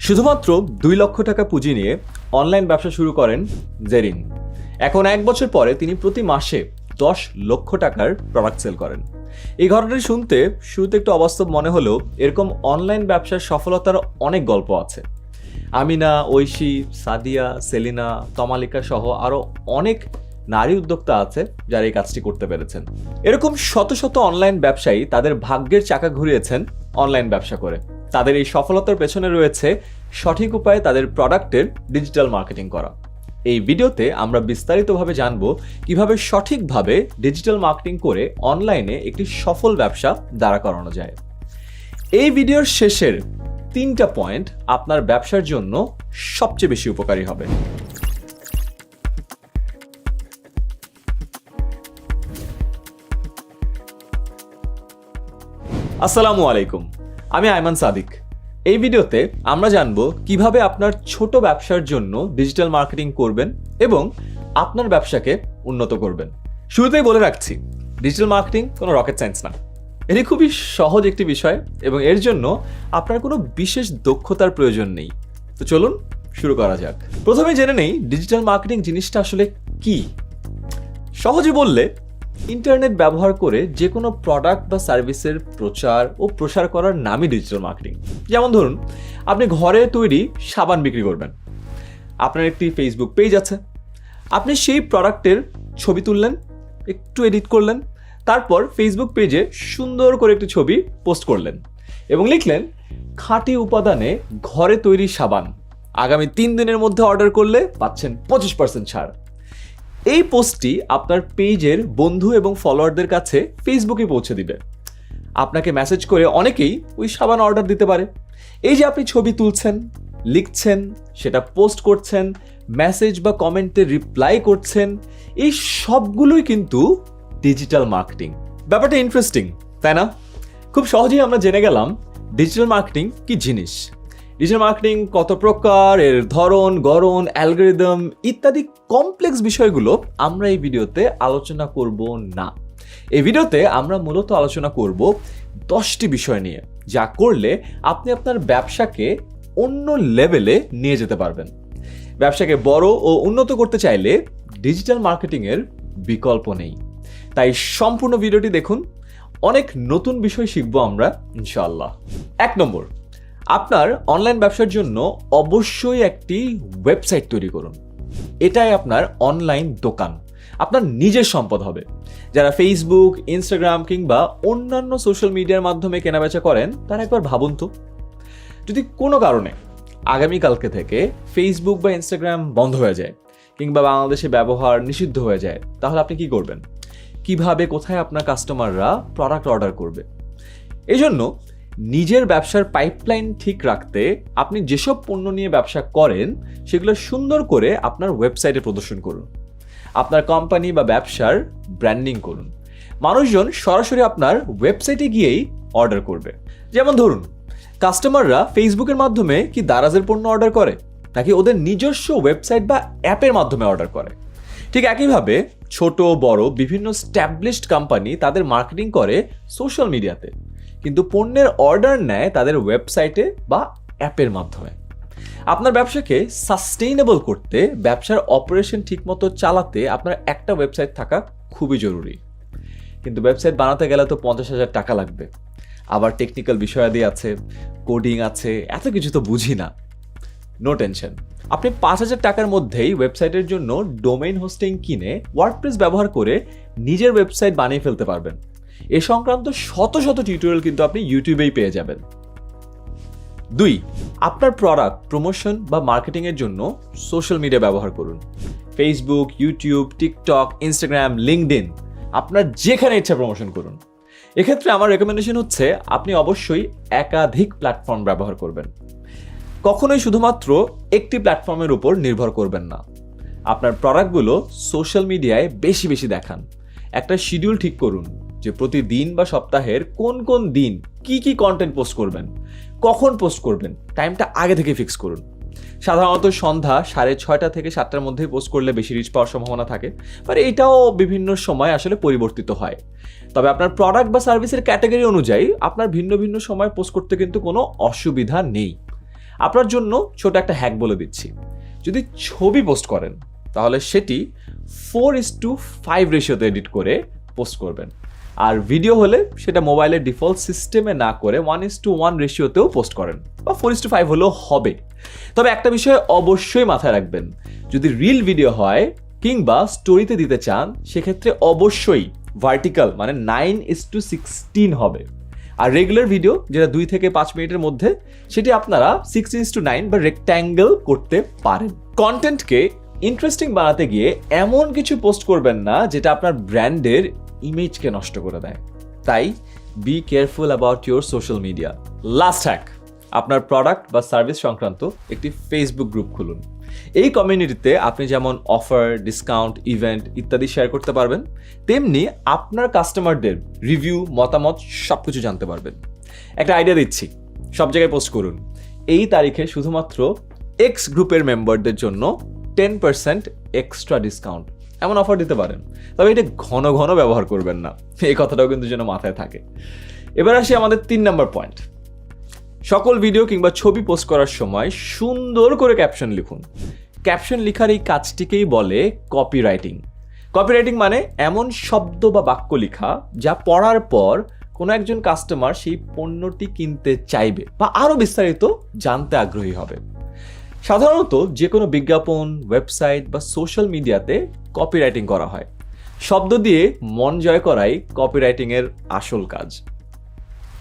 শুধুমাত্র 2 লক্ষ টাকা পুঁজি নিয়ে অনলাইন ব্যবসা শুরু করেন জেরিন। এখন 1 বছর পরে তিনি প্রতি মাসে 10 লক্ষ টাকার প্রোডাক্ট সেল করেন। এই ঘটনাটি শুনতে শুরুতে একটু অবাস্তব মনে হলেও এরকম অনলাইন ব্যবসার সফলতার অনেক গল্প আছে। আমিনা, ঐশী, সাদিয়া, সেলিনা, তমালিকা সহ আরও অনেক নারী উদ্যোক্তা আছে যারা এই কাজটি করতে পেরেছেন। এরকম শত শত অনলাইন ব্যবসায়ী তাদের ভাগ্যের চাকা ঘুরিয়েছেন অনলাইন ব্যবসা করে। তাদের এই সফলতার পেছনে রয়েছে সঠিক উপায়ে তাদের প্রোডাক্টের ডিজিটাল মার্কেটিং করা। এই ভিডিওতে আমরা বিস্তারিতভাবে জানব কিভাবে সঠিকভাবে ডিজিটাল মার্কেটিং করে অনলাইনে একটি সফল ব্যবসা দাঁড়া করানো যায়। এই ভিডিওর শেষের 3টা পয়েন্ট আপনার ব্যবসার জন্য সবচেয়ে বেশি উপকারী হবে। আসসালামু আলাইকুম, আমি আয়মান সাদিক। এই ভিডিওতে আমরা জানব কিভাবে আপনার ছোট ব্যবসার জন্য ডিজিটাল মার্কেটিং করবেন এবং আপনার ব্যবসাকে উন্নত করবেন। শুরুতেই বলে রাখছি, ডিজিটাল মার্কেটিং কোনো রকেট সায়েন্স না। এটি খুবই সহজ একটি বিষয় এবং এর জন্য আপনার কোনো বিশেষ দক্ষতার প্রয়োজন নেই। তো চলুন শুরু করা যাক। প্রথমে জেনে নেই ডিজিটাল মার্কেটিং জিনিসটা আসলে কি। সহজে বললে, ইন্টারনেট ব্যবহার করে যে কোনো প্রোডাক্ট বা সার্ভিসের প্রচার ও প্রসার করার নামই ডিজিটাল মার্কেটিং। যেমন ধরুন, আপনি ঘরে তৈরি সাবান বিক্রি করবেন, আপনার একটি ফেসবুক পেজ আছে, আপনি সেই প্রোডাক্টের ছবি তুললেন, একটু এডিট করলেন, তারপর ফেসবুক পেজে সুন্দর করে একটি ছবি পোস্ট করলেন এবং লিখলেন, খাঁটি উপাদানে ঘরে তৈরি সাবান, আগামী 3 দিনের মধ্যে অর্ডার করলে পাচ্ছেন 25% ছাড়। এই পোস্টটি আপনার পেজের বন্ধু এবং ফলোয়ারদের কাছে ফেসবুকে পৌঁছে দিবে। আপনাকে মেসেজ করে অনেকেই ওই সাবান অর্ডার দিতে পারে। এই যে আপনি ছবি তুলছেন, লিখছেন, সেটা পোস্ট করছেন, মেসেজ বা কমেন্টে রিপ্লাই করছেন, এই সবগুলোই কিন্তু ডিজিটাল মার্কেটিং। ব্যাপারটা ইন্টারেস্টিং, তাই না? খুব সহজেই আমরা জেনে গেলাম ডিজিটাল মার্কেটিং কি জিনিস, ডিজিটাল মার্কেটিং কত প্রকার, এর ধরন, গড়ন, অ্যালগরিদম ইত্যাদি কমপ্লেক্স বিষয়গুলো আমরা এই ভিডিওতে আলোচনা করব না। এই ভিডিওতে আমরা মূলত আলোচনা করব 10টি বিষয় নিয়ে, যা করলে আপনি আপনার ব্যবসাকে অন্য লেভেলে নিয়ে যেতে পারবেন। ব্যবসাকে বড় ও উন্নত করতে চাইলে ডিজিটাল মার্কেটিংয়ের বিকল্প নেই। তাই সম্পূর্ণ ভিডিওটি দেখুন, অনেক নতুন বিষয় শিখবো আমরা ইনশাআল্লাহ। 1 নম্বর, আপনার অনলাইন ব্যবসার জন্য অবশ্যই একটি ওয়েবসাইট তৈরি করুন। এটাই আপনার অনলাইন দোকান, আপনার নিজের সম্পদ হবে। যারা ফেসবুক, ইনস্টাগ্রাম কিংবা অন্যান্য সোশ্যাল মিডিয়ার মাধ্যমে কেনাবেচা করেন, তারা একবার ভাবুন তো, যদি কোনো কারণে আগামীকালকে থেকে ফেসবুক বা ইনস্টাগ্রাম বন্ধ হয়ে যায় কিংবা বাংলাদেশে ব্যবহার নিষিদ্ধ হয়ে যায়, তাহলে আপনি কি করবেন? কিভাবে, কোথায় আপনার কাস্টমাররা প্রোডাক্ট অর্ডার করবে? এজন্য নিজের ব্যবসার পাইপলাইন ঠিক রাখতে আপনি যেসব পণ্য নিয়ে ব্যবসা করেন সেগুলো সুন্দর করে আপনার ওয়েবসাইটে প্রদর্শন করুন। আপনার কোম্পানি বা ব্যবসার ব্র্যান্ডিং করুন। মানুষজন সরাসরি আপনার ওয়েবসাইটে গিয়েই অর্ডার করবে। যেমন ধরুন, কাস্টমাররা ফেসবুকের মাধ্যমে কি দারাজের পণ্য অর্ডার করে, নাকি ওদের নিজস্ব ওয়েবসাইট বা অ্যাপের মাধ্যমে অর্ডার করে? ঠিক একইভাবে ছোট বড় বিভিন্ন স্ট্যাবলিশড কোম্পানি তাদের মার্কেটিং করে সোশ্যাল মিডিয়াতে, কিন্তু পণ্যের অর্ডার নেয় তাদের ওয়েবসাইটে বা অ্যাপের মাধ্যমে। আপনার ব্যবসাকে সাস্টেইনেবল করতে, ব্যবসার অপারেশন ঠিকমতো চালাতে আপনার একটা ওয়েবসাইট থাকা খুবই জরুরি। কিন্তু ওয়েবসাইট বানাতে গেলে তো 50,000 টাকা লাগবে, আবার টেকনিক্যাল বিষয়াদি আছে, কোডিং আছে, এত কিছু তো বুঝি না। নো টেনশন, আপনি 5,000 টাকার মধ্যেই ওয়েবসাইটের জন্য ডোমেইন হোস্টিং কিনে ওয়ার্ডপ্রেস ব্যবহার করে নিজের ওয়েবসাইট বানিয়ে ফেলতে পারবেন। এ সংক্রান্ত শত শত টিউটোরিয়াল কিন্তু আপনি ইউটিউবেই পেয়ে যাবেন। 2, আপনার প্রোডাক্ট প্রমোশন বা মার্কেটিংয়ের জন্য সোশ্যাল মিডিয়া ব্যবহার করুন। Facebook, YouTube, TikTok, Instagram, LinkedIn, আপনার যেখানে ইচ্ছা প্রমোশন করুন। এক্ষেত্রে আমার রেকমেন্ডেশন হচ্ছে আপনি অবশ্যই একাধিক প্ল্যাটফর্ম ব্যবহার করবেন। কখনোই শুধুমাত্র একটি প্ল্যাটফর্মের উপর নির্ভর করবেন না। আপনার প্রোডাক্টগুলো সোশ্যাল মিডিয়ায় বেশি বেশি দেখান। একটা শিডিউল ঠিক করুন যে প্রতিদিন বা সপ্তাহের কোন কোন দিন কি কি কন্টেন্ট পোস্ট করবেন, কখন পোস্ট করবেন, টাইমটা আগে থেকে ফিক্স করুন। সাধারণত সন্ধ্যা 6:30 থেকে 7টার মধ্যেই পোস্ট করলে বেশি রিচ পাওয়ার সম্ভাবনা থাকে, আর এটাও বিভিন্ন সময় আসলে পরিবর্তিত হয়। তবে আপনার প্রোডাক্ট বা সার্ভিসের ক্যাটাগরি অনুযায়ী আপনার ভিন্ন ভিন্ন সময় পোস্ট করতে কিন্তু কোনো অসুবিধা নেই। আপনার জন্য ছোট একটা হ্যাক বলে দিচ্ছি। যদি ছবি পোস্ট করেন তাহলে সেটি 4:5 রেশিওতে এডিট করে পোস্ট করবেন, আর ভিডিও হলে সেটা মোবাইলের ডিফল্ট সিস্টেমে না করে 1:1 রেশিওতেও পোস্ট করেন, বা 4:5 হলেও হবে। তবে একটা বিষয় অবশ্যই মাথায় রাখবেন, যদি রিল ভিডিও হয় কিংবা স্টোরিতে দিতে চান সেক্ষেত্রে অবশ্যই ভার্টিক্যাল মানে 9:16 হবে। আর রেগুলার ভিডিও যেটা 2 থেকে 5 মিনিটের মধ্যে, সেটি আপনারা 16:9 বা রেক্ট্যাঙ্গেল করতে পারেন। কন্টেন্টকে ইন্টারেস্টিং বানাতে গিয়ে এমন কিছু পোস্ট করবেন না যেটা আপনার ব্র্যান্ডের ইমেজকে নষ্ট করে দেয়। তাই be careful about your social media. Last hack, আপনার প্রোডাক্ট বা সার্ভিস সংক্রান্ত একটি ফেসবুক গ্রুপ খুলুন। এই কমিউনিটিতে আপনি যেমন অফার, ডিসকাউন্ট, ইভেন্ট ইত্যাদি শেয়ার করতে পারবেন, তেমনি আপনার কাস্টমারদের রিভিউ, মতামত সবকিছু জানতে পারবেন। একটা আইডিয়া দিচ্ছি, সব জায়গায় পোস্ট করুন, এই তারিখে শুধুমাত্র এক্স গ্রুপের মেম্বারদের জন্য 10% এক্সট্রা ডিসকাউন্ট, এমন অফার দিতে পারেন। তবে এটা ঘন ঘন ব্যবহার করবেন না, এই কথাটাও কিন্তু যেন মাথায় থাকে। এবার আসি আমাদের 3 নম্বর পয়েন্ট। সকল ভিডিও কিংবা ছবি পোস্ট করার সময় সুন্দর করে ক্যাপশন লিখুন। ক্যাপশন লেখার এই কাজটিকেই বলে কপিরাইটিং। কপিরাইটিং মানে এমন শব্দ বা বাক্য লেখা যা পড়ার পর কোনো একজন কাস্টমার সেই পণ্যটি কিনতে চাইবে বা আরও বিস্তারিত জানতে আগ্রহী হবে। সাধারণত যে কোনো বিজ্ঞাপন, ওয়েবসাইট বা সোশ্যাল মিডিয়াতে কপিরাইটিং করা হয়। শব্দ দিয়ে মন জয় করাই কপিরাইটিংয়ের আসল কাজ।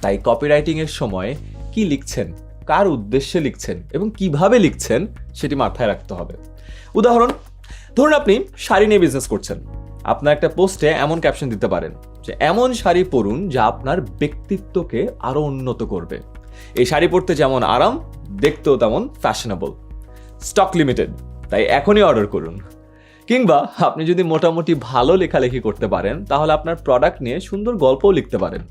তাই কপিরাইটিংয়ের সময় কি লিখছেন, কার উদ্দেশ্যে লিখছেন এবং কিভাবে লিখছেন সেটি মাথায় রাখতে হবে। উদাহরণ, ধরুন আপনি শাড়ি নিয়ে বিজনেস করছেন। আপনার একটা পোস্টে এমন ক্যাপশন দিতে পারেন যে এমন শাড়ি পরুন যা আপনার ব্যক্তিত্বকে আরো উন্নত করবে। এই শাড়ি পরতে যেমন আরাম, দেখতেও তেমন ফ্যাশনেবল। স্টক লিমিটেড, তাই এখনই অর্ডার করুন। কিংবা আপনি যদি মোটামুটি ভালো লেখালেখি করতে পারেন তাহলে আপনার প্রোডাক্ট নিয়ে সুন্দর গল্পও লিখতে পারেন।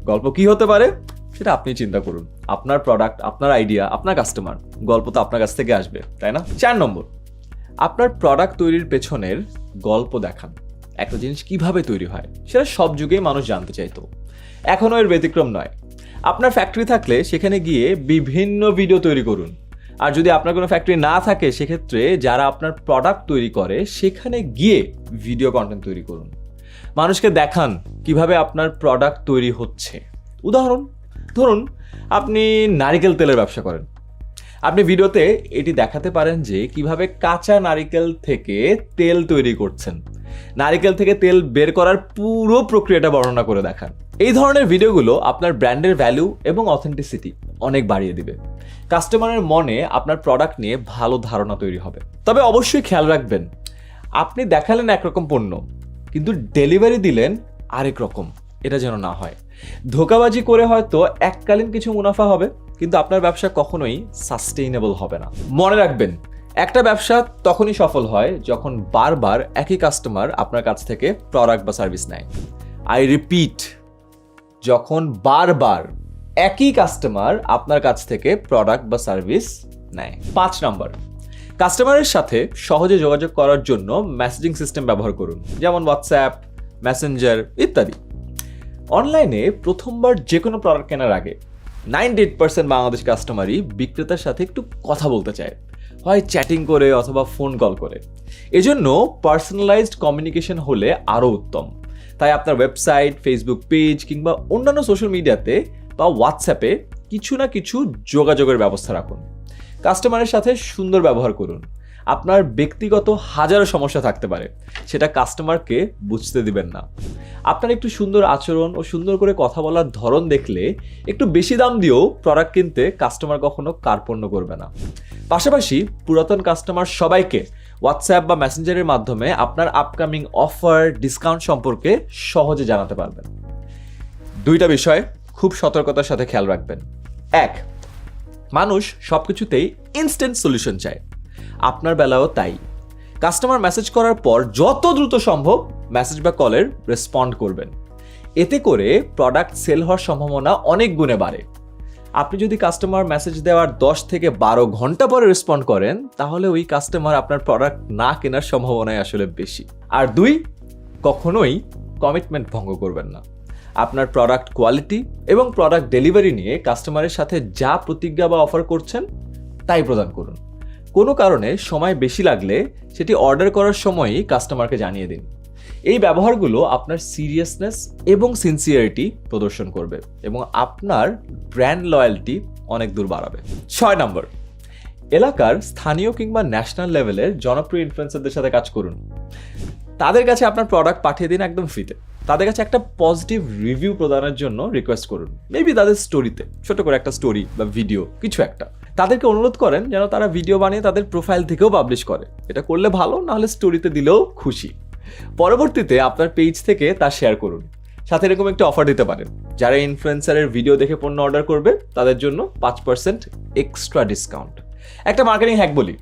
গল্প কি হতে পারে সেটা আপনি চিন্তা করুন। আপনার প্রোডাক্ট, আপনার আইডিয়া, আপনার কাস্টমার, গল্প তো আপনার কাছ থেকে আসবে, তাই না? 4 নম্বর, আপনার প্রোডাক্ট তৈরির পেছনের গল্প দেখান। একটা জিনিস কিভাবে তৈরি হয় সেটা সব যুগেই মানুষ জানতে চাইতো, এখনও এর ব্যতিক্রম নয়। আপনার ফ্যাক্টরি থাকলে সেখানে গিয়ে বিভিন্ন ভিডিও তৈরি করুন। আর যদি আপনার কোনো ফ্যাক্টরি না থাকে সেক্ষেত্রে যারা আপনার প্রোডাক্ট তৈরি করে সেখানে গিয়ে ভিডিও কন্টেন্ট তৈরি করুন। মানুষকে দেখান কিভাবে আপনার প্রোডাক্ট তৈরি হচ্ছে। উদাহরণ, ধরুন আপনি নারিকেল তেলের ব্যবসা করেন। আপনি ভিডিওতে এটি দেখাতে পারেন যে কিভাবে কাঁচা নারিকেল থেকে তেল তৈরি করছেন। নারিকেল থেকে তেল বের করার পুরো প্রক্রিয়াটা বর্ণনা করে দেখান। এই ধরনের ভিডিওগুলো আপনার ব্র্যান্ডের ভ্যালু এবং অথেন্টিসিটি অনেক বাড়িয়ে দিবে। কাস্টমারের মনে আপনার প্রোডাক্ট নিয়ে ভালো ধারণা তৈরি হবে। তবে অবশ্যই খেয়াল রাখবেন, আপনি দেখালেন একরকম পণ্য কিন্তু ডেলিভারি দিলেন আরেক রকম, এটা যেন না হয়। ধোঁকাবাজি করে হয়তো এককালীন কিছু মুনাফা হবে কিন্তু আপনার ব্যবসা কখনোই সাস্টেইনেবল হবে না। মনে রাখবেন, একটা ব্যবসা তখনই সফল হয় যখন বারবার একই কাস্টমার আপনার কাছ থেকে প্রোডাক্ট বা সার্ভিস নেয়। আই রিপিট, যখন বারবার একই কাস্টমার আপনার কাছ থেকে প্রোডাক্ট বা সার্ভিস নেয়। 5 নম্বর, কাস্টমারের সাথে সহজে যোগাযোগ করার জন্য মেসেজিং সিস্টেম ব্যবহার করুন, যেমন হোয়াটসঅ্যাপ, মেসেঞ্জার ইত্যাদি। অনলাইনে প্রথমবার যে কোনো প্রোডাক্ট কেনার আগে 98% বাংলাদেশি কাস্টমারই বিক্রেতার সাথে একটু কথা বলতে চায়, হয় চ্যাটিং করে অথবা ফোন কল করে। এজন্য পার্সোনালাইজড কমিউনিকেশন হলে আরও উত্তম। তাই আপনার ওয়েবসাইট, ফেসবুক পেজ কিংবা অন্যান্য সোশ্যাল মিডিয়াতে বা হোয়াটসঅ্যাপে কিছু না কিছু যোগাযোগের ব্যবস্থা রাখুন। কাস্টমারের সাথে সুন্দর ব্যবহার করুন। আপনার ব্যক্তিগত হাজারো সমস্যা থাকতে পারে, সেটা কাস্টমারকে বুঝতে দিবেন না। আপনার একটু সুন্দর আচরণ ও সুন্দর করে কথা বলার ধরন দেখলে একটু বেশি দাম দিয়েও প্রোডাক্ট কিনতে কাস্টমার কখনো কার্পণ্য করবে না। পাশাপাশি পুরাতন কাস্টমার সবাইকে হোয়াটসঅ্যাপ বা মেসেঞ্জারের মাধ্যমে আপনার আপকামিং অফার, ডিসকাউন্ট সম্পর্কে সহজে জানাতে পারবেন। 2টা বিষয় খুব সতর্কতার সাথে খেয়াল রাখবেন। 1, মানুষ সবকিছুতেই ইনস্ট্যান্ট সলিউশন চায়। আপনার বেলাও তাই। কাস্টমার মেসেজ করার পর যত দ্রুত সম্ভব মেসেজ বা কলের রেসপন্ড করবেন। এতে করে প্রোডাক্ট সেল হওয়ার সম্ভাবনা অনেক গুণে বাড়ে। আপনি যদি কাস্টমার মেসেজ দেওয়ার 10 থেকে 12 ঘন্টা পরে রেসপন্ড করেন তাহলে ওই কাস্টমার আপনার প্রোডাক্ট না কেনার সম্ভাবনাই আসলে বেশি। আর 2, কখনোই কমিটমেন্ট ভঙ্গ করবেন না। আপনার প্রোডাক্ট কোয়ালিটি এবং প্রোডাক্ট ডেলিভারি নিয়ে কাস্টমারের সাথে যা প্রতিজ্ঞা বা অফার করছেন তাই প্রদান করুন। কোনো কারণে সময় বেশি লাগলে সেটি অর্ডার করার সময়ই কাস্টমারকে জানিয়ে দিন। এই ব্যবহারগুলো আপনার সিরিয়াসনেস এবং সিনসিয়ারিটি প্রদর্শন করবে এবং আপনার ব্র্যান্ড লয়্যালটি অনেক দূর বাড়াবে। 6 নম্বর, এলাকার স্থানীয় কিংবা ন্যাশনাল লেভেলের জনপ্রিয় ইনফ্লুয়েন্সারদের সাথে কাজ করুন। তাদের কাছে আপনার প্রোডাক্ট পাঠিয়ে দিন একদম ফ্রিতে। তাদের কাছে একটা পজিটিভ রিভিউ প্রদানের জন্য রিকোয়েস্ট করুন, মেবি তাদের স্টোরিতে, ছোট করে একটা স্টোরি বা ভিডিও কিছু একটা। তাদেরকে অনুরোধ করেন যেন তারা ভিডিও বানিয়ে তাদের প্রোফাইল থেকেও পাবলিশ করে। এটা করলে ভালো, না হলে স্টোরিতে দিলেও খুশি। পরবর্তীতে আপনার পেজ থেকে তা শেয়ার করুন। সাথে এরকম একটা অফার দিতে পারেন, যারা ইনফ্লুয়েন্সারের ভিডিও দেখে পণ্য অর্ডার করবে তাদের জন্য 5% এক্সট্রা ডিসকাউন্ট। একটা মার্কেটিং হ্যাক বলি,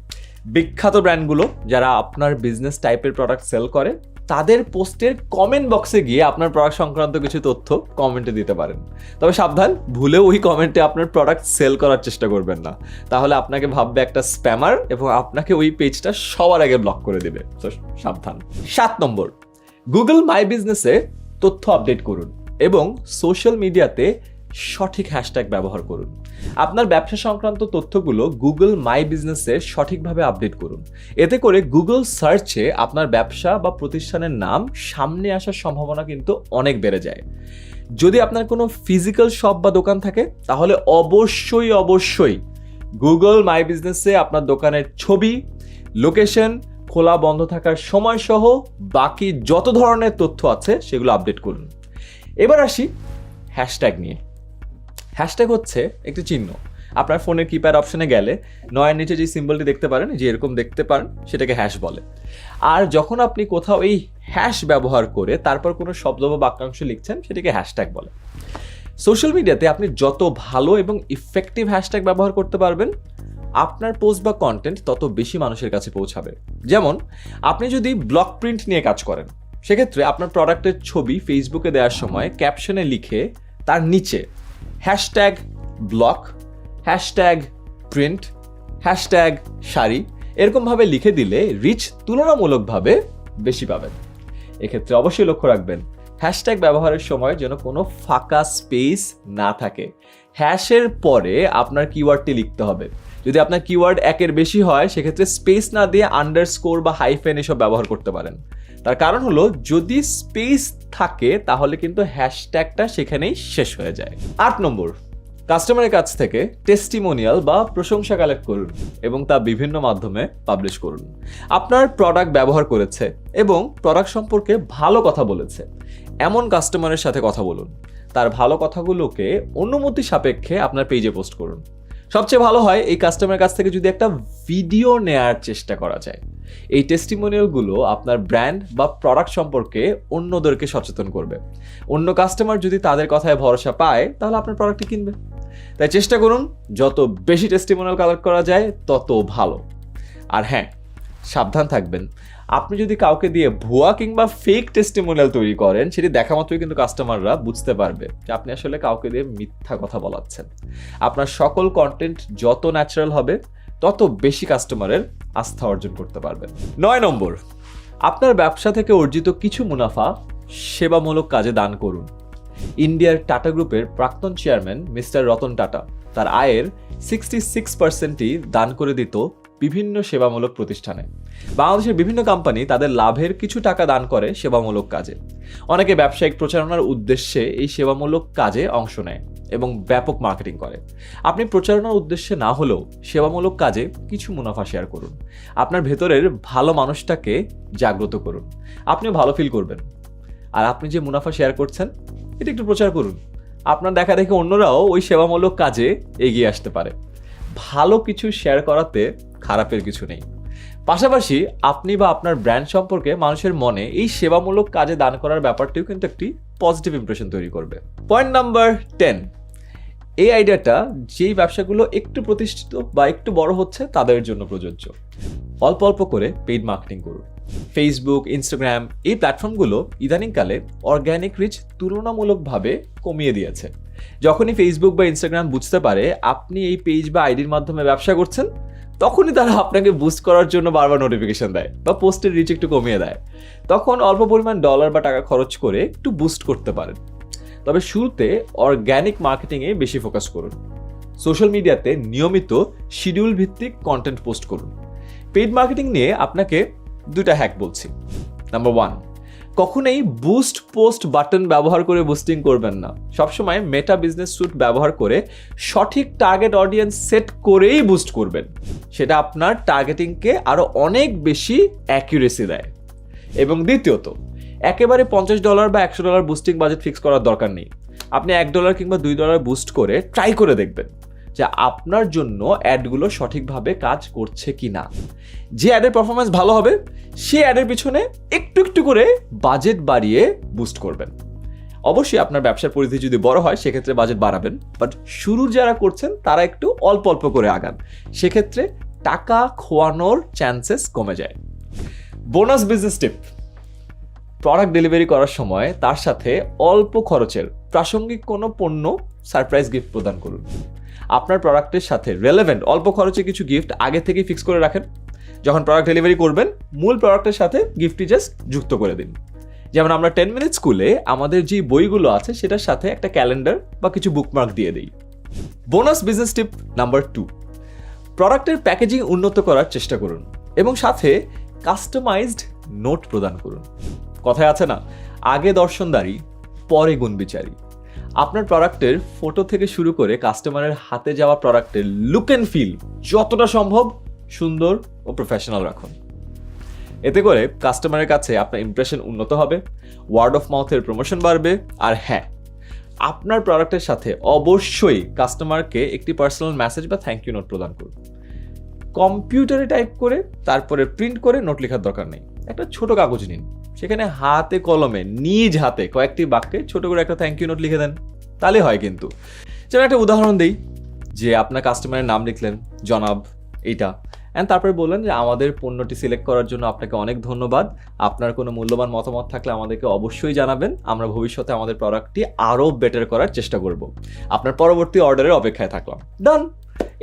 বিখ্যাত ব্র্যান্ডগুলো যারা আপনার বিজনেস টাইপের প্রোডাক্ট সেল করে তাদের পোস্টের কমেন্ট বক্সে গিয়ে আপনার প্রোডাক্ট সংক্রান্ত কিছু তথ্য কমেন্টে দিতে পারেন। তবে সাবধান, ভুলেও ওই কমেন্টে আপনার প্রোডাক্ট সেল করার চেষ্টা করবেন না, তাহলে আপনাকে ভাববে একটা স্প্যামার এবং আপনাকে ওই পেজটা সবার আগে ব্লক করে দেবে। তো সাবধান। 7 নম্বর, গুগল মাই বিজনেসে তথ্য আপডেট করুন এবং সোশ্যাল মিডিয়াতে সঠিক হ্যাশট্যাগ ব্যবহার করুন। আপনার ব্যবসা সংক্রান্ত তথ্যগুলো গুগল মাই বিজনেসে সঠিকভাবে আপডেট করুন। এতে করে গুগল সার্চে আপনার ব্যবসা বা প্রতিষ্ঠানের নাম সামনে আসার সম্ভাবনা কিন্তু অনেক বেড়ে যায়। যদি আপনার কোনো ফিজিক্যাল শপ বা দোকান থাকে তাহলে অবশ্যই গুগল মাই বিজনেসে আপনার দোকানের ছবি, লোকেশন, খোলা বন্ধ থাকার সময় সহ বাকি যত ধরনের তথ্য আছে সেগুলো আপডেট করুন। এবার আসি হ্যাশট্যাগ নিয়ে। হ্যাশট্যাগ হচ্ছে একটি চিহ্ন। আপনার ফোনের কিপ্যাড অপশনে গেলে নয়ের নিচে যে সিম্বলটি দেখতে পারেন, যে এরকম দেখতে পারেন, সেটাকে হ্যাশ বলে। আর যখন আপনি কোথাও এই হ্যাশ ব্যবহার করে তারপর কোনো শব্দ বা বাক্যাংশ লিখছেন সেটাকে হ্যাশট্যাগ বলে। সোশ্যাল মিডিয়াতে আপনি যত ভালো এবং ইফেক্টিভ হ্যাশট্যাগ ব্যবহার করতে পারবেন আপনার পোস্ট বা কন্টেন্ট তত বেশি মানুষের কাছে পৌঁছাবে। যেমন আপনি যদি ব্লক প্রিন্ট নিয়ে কাজ করেন, সেক্ষেত্রে আপনার প্রোডাক্টের ছবি ফেসবুকে দেওয়ার সময় ক্যাপশনে লিখে তার নিচে hashtag block, hashtag print, hashtag sari এরকমভাবে লিখে দিলে রিচ তুলনামূলকভাবে বেশি পাবেন। এক্ষেত্রে অবশ্যই লক্ষ্য রাখবেন হ্যাশট্যাগ ব্যবহারের সময় যেন কোনো ফাঁকা স্পেস না থাকে। হ্যাশের পরে আপনার কিওয়ার্ডটি লিখতে হবে। যদি আপনার কিওয়ার্ড 1-এর বেশি হয় সেক্ষেত্রে স্পেস না দিয়ে আন্ডারস্কোর বা হাইফেন এসব ব্যবহার করতে পারেন। তার কারণ হলো যদি স্পেস থাকে তাহলে কিন্তু হ্যাশট্যাগটা সেখানেই শেষ হয়ে যায়। 8 নম্বর, কাস্টমারের কাছ থেকে টেস্টিমোনিয়াল বা প্রশংসা কালেক্ট করুন এবং তা বিভিন্ন মাধ্যমে পাবলিশ করুন। আপনার প্রোডাক্ট ব্যবহার করেছে এবং প্রোডাক্ট সম্পর্কে ভালো কথা বলেছে এমন কাস্টমারের সাথে কথা বলুন। তার ভালো কথাগুলোকে অনুমতি সাপেক্ষে আপনার পেজে পোস্ট করুন। সবচেয়ে ভালো হয় এই কাস্টমারের কাছ থেকে যদি একটা ভিডিও নেয়ার চেষ্টা করা যায়। এই টেস্টিমোনিয়ালগুলো আপনার ব্র্যান্ড বা প্রোডাক্ট সম্পর্কে অন্যদেরকে সচেতন করবে। অন্য কাস্টমার যদি তাদের কথায় ভরসা পায় তাহলে আপনার প্রোডাক্টটি কিনবে। তাই চেষ্টা করুন যত বেশি টেস্টিমোনিয়াল কালেক্ট করা যায় তত ভালো। আর হ্যাঁ, সাবধান থাকবেন, আপনি যদি কাউকে দিয়ে ভুয়া কিংবা ফেক টেস্টিমোনিয়াল তৈরি করেন সেটি দেখা মাত্রই কিন্তু কাস্টমাররা বুঝতে পারবে যে আপনি আসলে কাউকে দিয়ে মিথ্যা কথা বলাচ্ছেন। আপনার সকল কন্টেন্ট যত ন্যাচারাল হবে তত বেশি কাস্টমারের আস্থা অর্জন করতে পারবেন। 9 নম্বর, আপনার ব্যবসা থেকে অর্জিত কিছু মুনাফা সেবামূলক কাজে দান করুন। ইন্ডিয়ার টাটা গ্রুপের প্রাক্তন চেয়ারম্যান মিস্টার রতন টাটা তার আয়ের 66%ই দান করে দিত বিভিন্ন সেবামূলক প্রতিষ্ঠানে। বাংলাদেশের বিভিন্ন কোম্পানি তাদের লাভের কিছু টাকা দান করে সেবামূলক কাজে। অনেকে ব্যবসায়িক প্রচারণার উদ্দেশ্যে এই সেবামূলক কাজে অংশ নেয় এবং ব্যাপক মার্কেটিং করে। আপনি প্রচারণার উদ্দেশ্যে না হলেও সেবামূলক কাজে কিছু মুনাফা শেয়ার করুন। আপনার ভেতরের ভালো মানুষটাকে জাগ্রত করুন, আপনিও ভালো ফিল করবেন। আর আপনি যে মুনাফা শেয়ার করছেন এটা একটু প্রচার করুন। আপনার দেখা দেখে অন্যরাও ওই সেবামূলক কাজে এগিয়ে আসতে পারে। ভালো কিছু শেয়ার করাতে খারাপের কিছু নেই। পাশাপাশি আপনি বা আপনার ব্র্যান্ড সম্পর্কে মানুষের মনে এই সেবামূলক কাজে দান করার ব্যাপারটিও কিন্তু একটি পজিটিভ ইমপ্রেশন তৈরি করবে। পয়েন্ট নাম্বার 10, এই আইডিয়াটা যেই ব্যবসাগুলো একটু প্রতিষ্ঠিত বা একটু বড় হচ্ছে তাদের জন্য প্রযোজ্য। অল্প অল্প করে পেইড মার্কেটিং করুন। ফেসবুক, ইনস্টাগ্রাম এই প্ল্যাটফর্মগুলো ইদানিংকালে অর্গ্যানিক রিচ তুলনামূলকভাবে কমিয়ে দিয়েছে। যখনই ফেসবুক বা ইনস্টাগ্রাম বুঝতে পারে আপনি এই পেজ বা আইডির মাধ্যমে ব্যবসা করছেন তখনই তারা আপনাকে বুস্ট করার জন্য বারবার নোটিফিকেশন দেয় বা পোস্টের রিচ একটু কমিয়ে দেয়। তখন অল্প পরিমাণ ডলার বা টাকা খরচ করে একটু বুস্ট করতে পারেন। তবে শুরুতে অর্গ্যানিক মার্কেটিংয়ে বেশি ফোকাস করুন। সোশ্যাল মিডিয়াতে নিয়মিত শিডিউল ভিত্তিক কন্টেন্ট পোস্ট করুন। পেইড মার্কেটিং নিয়ে আপনাকে 2টা হ্যাক বলছি। নাম্বার 1, কখনোই বুস্ট পোস্ট বাটন ব্যবহার করে বুস্টিং করবেন না। সবসময় মেটা বিজনেস স্যুট ব্যবহার করে সঠিক টার্গেট অডিয়েন্স সেট করেই বুস্ট করবেন। সেটা আপনার টার্গেটিংকে আরো অনেক বেশি অ্যাকুরেসি দেয়। এবং দ্বিতীয়ত, একেবারে $50 বা $100 বুস্টিং বাজেট ফিক্স করার দরকার নেই। আপনি $1 কিংবা $2 বুস্ট করে ট্রাই করে দেখবেন যে আপনার জন্য অ্যাডগুলো সঠিকভাবে কাজ করছে কি না। যে অ্যাডের পারফরমেন্স ভালো হবে সেই অ্যাডের পিছনে একটু একটু করে বাজেট বাড়িয়ে বুস্ট করবেন। অবশ্যই আপনার ব্যবসার পরিধি যদি বড় হয় সেক্ষেত্রে বাজেট বাড়াবেন, বাট শুরু যারা করছেন তারা একটু অল্প অল্প করে আগান, সেক্ষেত্রে টাকা খোয়ানোর চান্সেস কমে যায়। বোনাস বিজনেস টিপ: প্রোডাক্ট ডেলিভারি করার সময় তার সাথে অল্প খরচের প্রাসঙ্গিক কোনো পণ্য সারপ্রাইজ গিফট প্রদান করুন। আপনার প্রোডাক্টের সাথে রেলেভেন্ট অল্প খরচে কিছু গিফট আগে থেকেই ফিক্স করে রাখেন। যখন প্রোডাক্ট ডেলিভারি করবেন মূল প্রোডাক্টের সাথে গিফটটি জাস্ট যুক্ত করে দিন। যেমন আমরা 10 মিনিট স্কুলে আমাদের যে বইগুলো আছে সেটার সাথে একটা ক্যালেন্ডার বা কিছু বুকমার্ক দিয়ে দিই। বোনাস বিজনেস টিপ নাম্বার 2, প্রোডাক্টের প্যাকেজিং উন্নত করার চেষ্টা করুন এবং সাথে কাস্টমাইজড নোট প্রদান করুন। কথায় আছে না, আগে দর্শনদারি পরে গুণবিচারী। আপনার প্রোডাক্টের ফটো থেকে শুরু করে কাস্টমারের হাতে যাওয়া প্রোডাক্টের লুক অ্যান্ড ফিল যতটা সম্ভব সুন্দর ও প্রফেশনাল রাখুন। এতে করে কাস্টমারের কাছে আপনার ইমপ্রেশন উন্নত হবে, ওয়ার্ড অফ মাউথের প্রমোশন বাড়বে। আর হ্যাঁ, আপনার প্রোডাক্টের সাথে অবশ্যই কাস্টমারকে একটি পার্সোনাল মেসেজ বা থ্যাংক ইউ নোট প্রদান করুন। কম্পিউটারে টাইপ করে তারপরে প্রিন্ট করে নোট লেখার দরকার নেই। একটা ছোট কাগজ নিন, সেখানে হাতে কলমে নিজ হাতে কয়েকটি বাক্যে ছোট করে একটা থ্যাংক ইউ নোট লিখে দেন, তাহলে হয় কিন্তু। যেমন একটা উদাহরণ দিই, যে আপনার কাস্টমারের নাম লিখলেন জনাব এইটা, অ্যান্ড তারপরে বললেন যে আমাদের পণ্যটি সিলেক্ট করার জন্য আপনাকে অনেক ধন্যবাদ। আপনার কোনো মূল্যবান মতামত থাকলে আমাদেরকে অবশ্যই জানাবেন। আমরা ভবিষ্যতে আমাদের প্রোডাক্টটি আরও বেটার করার চেষ্টা করব। আপনার পরবর্তী অর্ডারের অপেক্ষায় থাকলাম। ডান।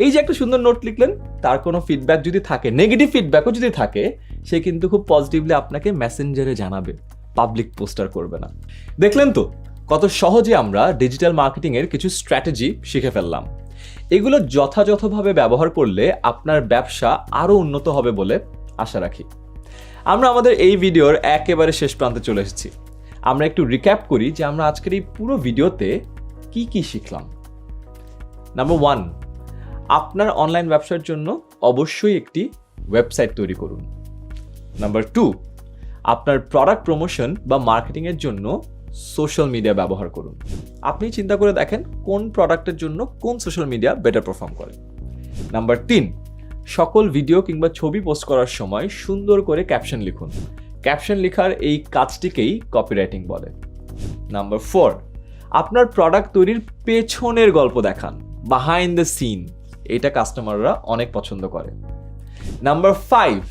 এই যে একটা সুন্দর নোট লিখলেন, তার কোনো ফিডব্যাক যদি থাকে, নেগেটিভ ফিডব্যাকও যদি থাকে, সে কিন্তু খুব পজিটিভলি আপনাকে মেসেঞ্জারে জানাবে, পাবলিক পোস্টার করবে না। দেখলেন তো কত সহজে আমরা ডিজিটাল মার্কেটিংয়ের কিছু স্ট্র্যাটেজি শিখে ফেললাম। এগুলো যথাযথভাবে ব্যবহার করলে আপনার ব্যবসা আরও উন্নত হবে বলে আশা রাখি। আমরা আমাদের এই ভিডিওর একেবারে শেষ প্রান্তে চলে এসেছি। আমরা একটু রিক্যাপ করি যে আমরা আজকের এই পুরো ভিডিওতে কি কি শিখলাম। নাম্বার 1, আপনার অনলাইন ব্যবসার জন্য অবশ্যই একটি ওয়েবসাইট তৈরি করুন। নাম্বার 2, আপনার প্রোডাক্ট প্রমোশন বা মার্কেটিংয়ের জন্য সোশ্যাল মিডিয়া ব্যবহার করুন। আপনি চিন্তা করে দেখেন কোন প্রোডাক্টের জন্য কোন সোশ্যাল মিডিয়া বেটার পারফর্ম করে। নাম্বার 3, সকল ভিডিও কিংবা ছবি পোস্ট করার সময় সুন্দর করে ক্যাপশন লিখুন। ক্যাপশন লেখার এই কাজটিকেই কপিরাইটিং বলে। নাম্বার 4, আপনার প্রোডাক্ট তৈরির পেছনের গল্প দেখান, বিহাইন্ড দ্য সিন। এটা কাস্টমাররা অনেক পছন্দ করে। নাম্বার 5,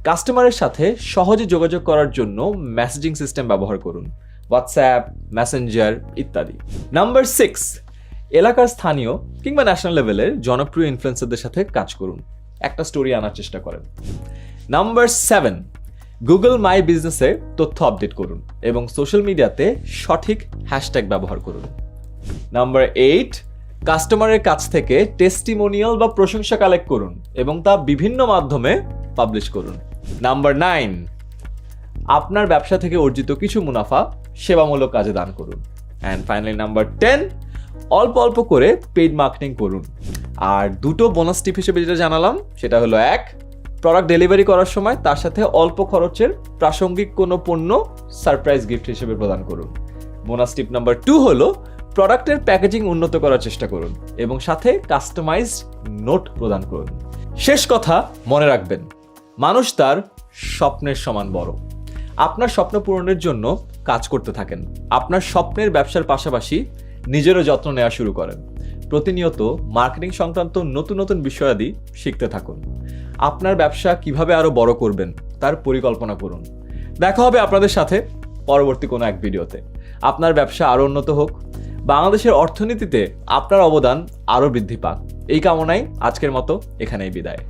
কাস্টমারের সাথে সহজে যোগাযোগ করার জন্য মেসেজিং সিস্টেম ব্যবহার করুন, হোয়াটসঅ্যাপ, মেসেঞ্জার ইত্যাদি। নাম্বার 6, এলাকার স্থানীয় কিংবা ন্যাশনাল লেভেলের জনপ্রিয় ইনফ্লুয়েন্সারদের সাথে কাজ করুন, একটা স্টোরি আনার চেষ্টা করেন। নাম্বার 7, গুগল মাই বিজনেসে তথ্য আপডেট করুন এবং সোশ্যাল মিডিয়াতে সঠিক হ্যাশট্যাগ ব্যবহার করুন। নাম্বার 8, কাস্টমারের কাছ থেকে টেস্টিমোনিয়াল বা প্রশংসা কালেক্ট করুন এবং তা বিভিন্ন মাধ্যমে পাবলিশ করুন। নাম্বার 9, আপনার ব্যবসা থেকে অর্জিত কিছু মুনাফা সেবামূলক কাজে দান করুন। অ্যান্ড ফাইনালি নাম্বার 10, অল্প অল্প করে পেইড মার্কেটিং করুন। আর 2টো বোনাস টিপ হিসেবে যেটা জানালাম সেটা হলো 1, প্রোডাক্ট ডেলিভারি করার সময় তার সাথে অল্প খরচের প্রাসঙ্গিক কোনো পণ্য সারপ্রাইজ গিফট হিসেবে প্রদান করুন। বোনাস টিপ নাম্বার 2 হলো প্রোডাক্টের প্যাকেজিং উন্নত করার চেষ্টা করুন এবং সাথে কাস্টমাইজড নোট প্রদান করুন। শেষ কথা মনে রাখবেন, মানুষ তার স্বপ্নের সমান বড়। আপনার স্বপ্ন পূরণের জন্য কাজ করতে থাকেন। আপনার স্বপ্নের ব্যবসার পাশাপাশি নিজেরও যত্ন নেওয়া শুরু করেন। প্রতিনিয়ত মার্কেটিং সংক্রান্ত নতুন নতুন বিষয়াদি শিখতে থাকুন। আপনার ব্যবসা কিভাবে আরো বড় করবেন তার পরিকল্পনা করুন। দেখা হবে আপনাদের সাথে পরবর্তী কোনো এক ভিডিওতে। আপনার ব্যবসা আরো উন্নত হোক, বাংলাদেশের অর্থনীতিতে আপনার অবদান আরো বৃদ্ধি পাক, এই কামনায় আজকের মতো এখানেই বিদায়।